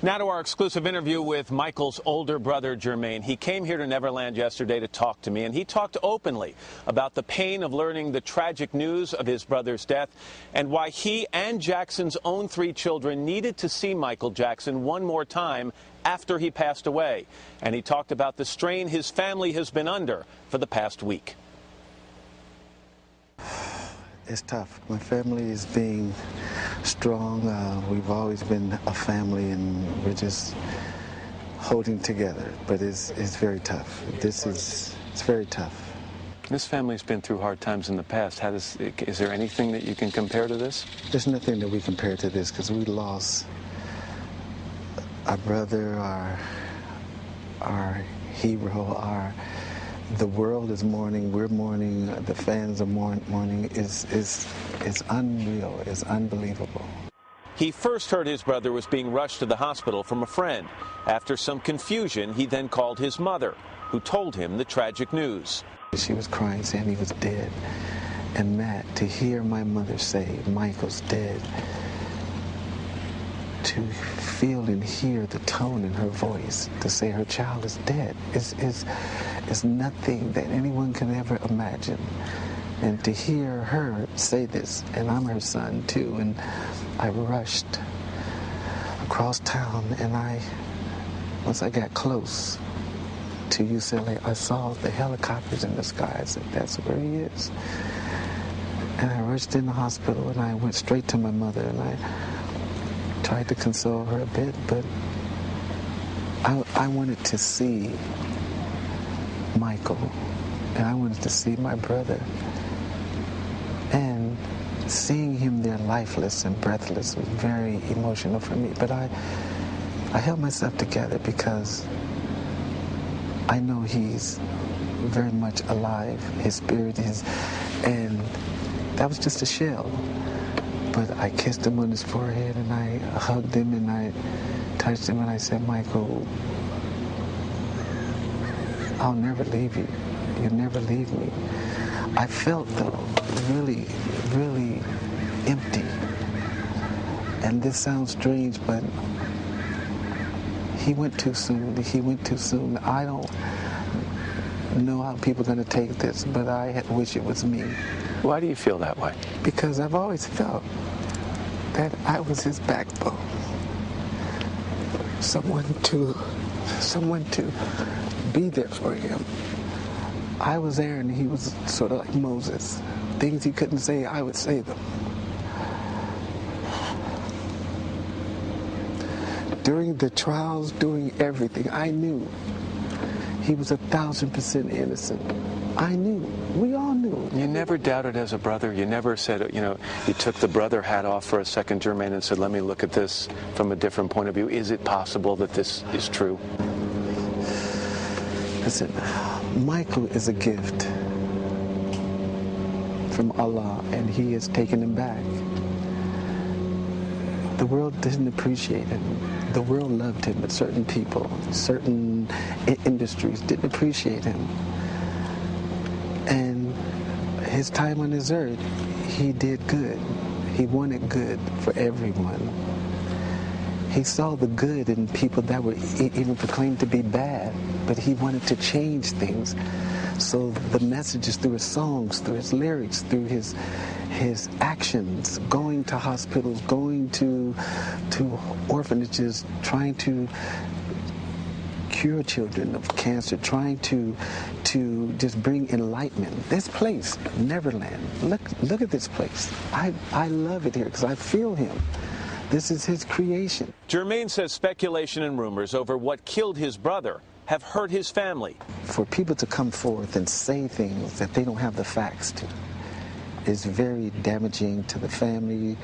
Now to our exclusive interview with Michael's older brother, Jermaine. He came here to Neverland yesterday to talk to me, and he talked openly about the pain of learning the tragic news of his brother's death and why he and Jackson's own 3 children needed to see Michael Jackson one more time after he passed away. And he talked about the strain his family has been under for the past week. It's tough. My family is being strong. We've always been a family, and we're just holding together. But it's very tough. It's very tough. This family's been through hard times in the past. Is there anything that you can compare to this? There's nothing that we compare to this, because we lost our brother, our hero, the world is mourning, we're mourning, the fans are mourning. It's unreal, it's unbelievable. He first heard his brother was being rushed to the hospital from a friend. After some confusion, he then called his mother, who told him the tragic news. She was crying, saying he was dead. And Matt, to hear my mother say, Michael's dead, to feel and hear the tone in her voice, to say her child is dead, is nothing that anyone can ever imagine. And to hear her say this, and I'm her son too, and I rushed across town, and once I got close to UCLA, I saw the helicopters in the sky. I said, that's where he is. And I rushed in the hospital, and I went straight to my mother, and I tried to console her a bit, but I wanted to see Michael, and I wanted to see my brother. And seeing him there lifeless and breathless was very emotional for me. But I held myself together, because I know he's very much alive, his spirit is, and that was just a shell. But I kissed him on his forehead, and I hugged him, and I touched him, and I said, Michael, I'll never leave you. You'll never leave me. I felt, though, really, really empty. And this sounds strange, but he went too soon. He went too soon. I don't know how people are going to take this, but I wish it was me. Why do you feel that way? Because I've always felt that I was his backbone. Someone to be there for him. I was there, and he was sort of like Moses. Things he couldn't say, I would say them. During the trials, doing everything, I knew he was 1,000% innocent. I knew. We all knew. You never doubted as a brother? You never said, you took the brother hat off for a second, Jermaine, and said, let me look at this from a different point of view. Is it possible that this is true? Listen, Michael is a gift from Allah, and he has taken him back. The world didn't appreciate him. The world loved him, but certain people, certain industries didn't appreciate him. And his time on this earth, he did good. He wanted good for everyone. He saw the good in people that were even proclaimed to be bad, but he wanted to change things. So the messages through his songs, through his lyrics, through his actions, going to hospitals, going to orphanages, trying to cure children of cancer, trying to just bring enlightenment. This place, Neverland, look at this place. I love it here because I feel him. This is his creation. Jermaine says speculation and rumors over what killed his brother have hurt his family. For people to come forth and say things that they don't have the facts to is very damaging to the family,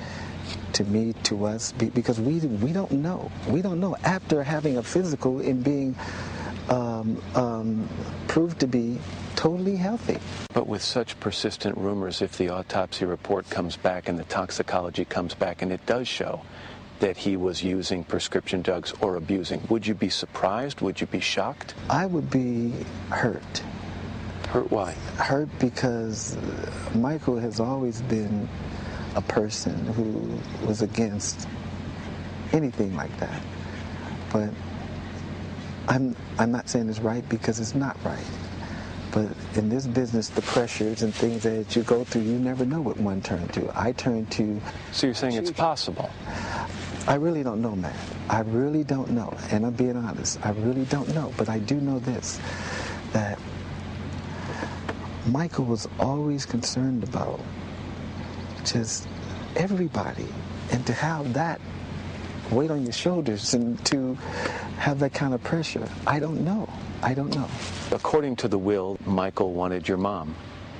to me, to us, because we don't know. We don't know. After having a physical and being proved to be totally healthy. But with such persistent rumors, if the autopsy report comes back and the toxicology comes back and it does show that he was using prescription drugs or abusing, would you be surprised? Would you be shocked? I would be hurt. Hurt why? Hurt because Michael has always been a person who was against anything like that. but I'm not saying it's right because it's not right. But in this business, the pressures and things that you go through, you never know what one turned to. I turned to... So you're saying it's possible? I really don't know, Matt. I really don't know. And I'm being honest. I really don't know. But I do know this, that Michael was always concerned about just everybody. And to have that weight on your shoulders and to have that kind of pressure, I don't know. I don't know. According to the will, Michael wanted your mom,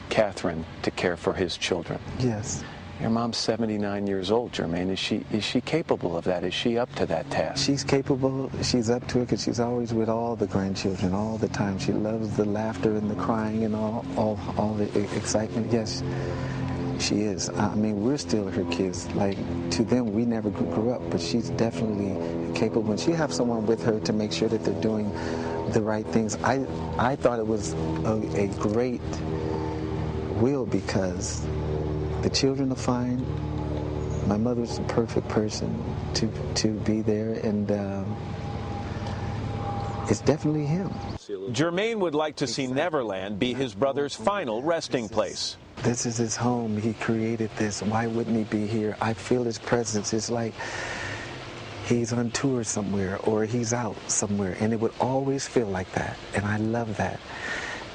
Catherine, to care for his children. Yes. Your mom's 79 years old, Jermaine. Is she capable of that? Is she up to that task? She's capable. She's up to it because she's always with all the grandchildren all the time. She loves the laughter and the crying and all the excitement. Yes, she is. I mean, we're still her kids. Like, to them, we never grew up, but she's definitely capable. And she has someone with her to make sure that they're doing the right things. I thought it was a great will because the children are fine. My mother's the perfect person to be there, and it's definitely him. Jermaine would like to see Neverland be his brother's final resting place. This is his home. He created this. Why wouldn't he be here? I feel his presence. It's like he's on tour somewhere or he's out somewhere, and it would always feel like that, and I love that.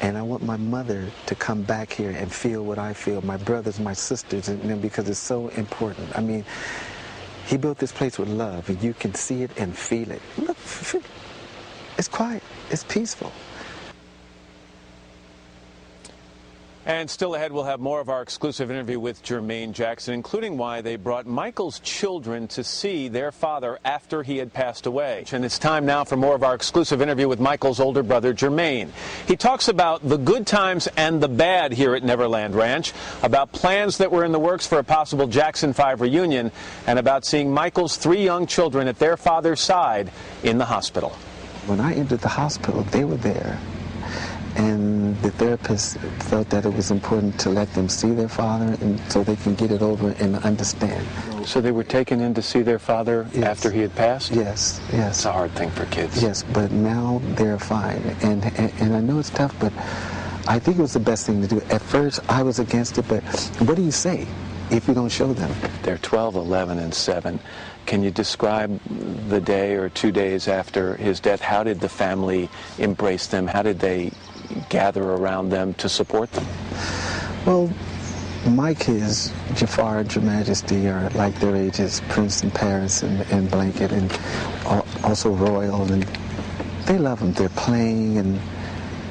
And I want my mother to come back here and feel what I feel, my brothers, my sisters, and them, because it's so important. I mean, he built this place with love, and you can see it and feel it. Look, it's quiet, it's peaceful. And still ahead, we'll have more of our exclusive interview with Jermaine Jackson, including why they brought Michael's children to see their father after he had passed away. And it's time now for more of our exclusive interview with Michael's older brother, Jermaine. He talks about the good times and the bad here at Neverland Ranch, about plans that were in the works for a possible Jackson 5 reunion, and about seeing Michael's 3 young children at their father's side in the hospital. When I entered the hospital, they were there. And the therapist felt that it was important to let them see their father and so they can get it over and understand. So they were taken in to see their father after he had passed? Yes, yes. It's a hard thing for kids. Yes, but now they're fine. And I know it's tough, but I think it was the best thing to do. At first, I was against it, but what do you say if you don't show them? They're 12, 11, and 7. Can you describe the day or 2 days after his death? How did the family embrace them? How did they gather around them to support them? Well, my kids, Jafar and Your Majesty, are like their ages, Prince and Paris and Blanket, and also Royal, and they love them. They're playing, and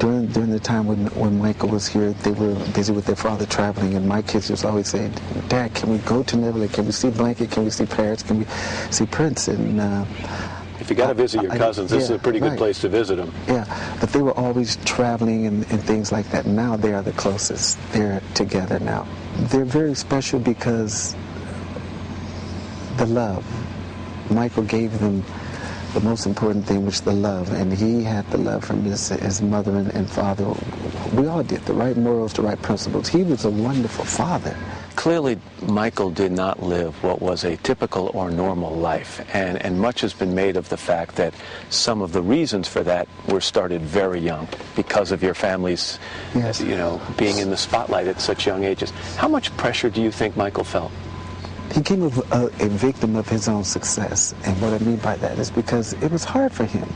during the time when Michael was here, they were busy with their father traveling, and my kids just always say, Dad, can we go to Neverland? Can we see Blanket? Can we see Paris? Can we see Prince? And if you got to visit your cousins, this is a pretty good place to visit them. Yeah, but they were always traveling and things like that. Now they are the closest. They're together now. They're very special because the love. Michael gave them the most important thing, which is the love, and he had the love from his mother and father. We all did, the right morals, the right principles. He was a wonderful father. Clearly, Michael did not live what was a typical or normal life, and much has been made of the fact that some of the reasons for that were started very young because of your family's, being in the spotlight at such young ages. How much pressure do you think Michael felt? He became a victim of his own success, and what I mean by that is because it was hard for him.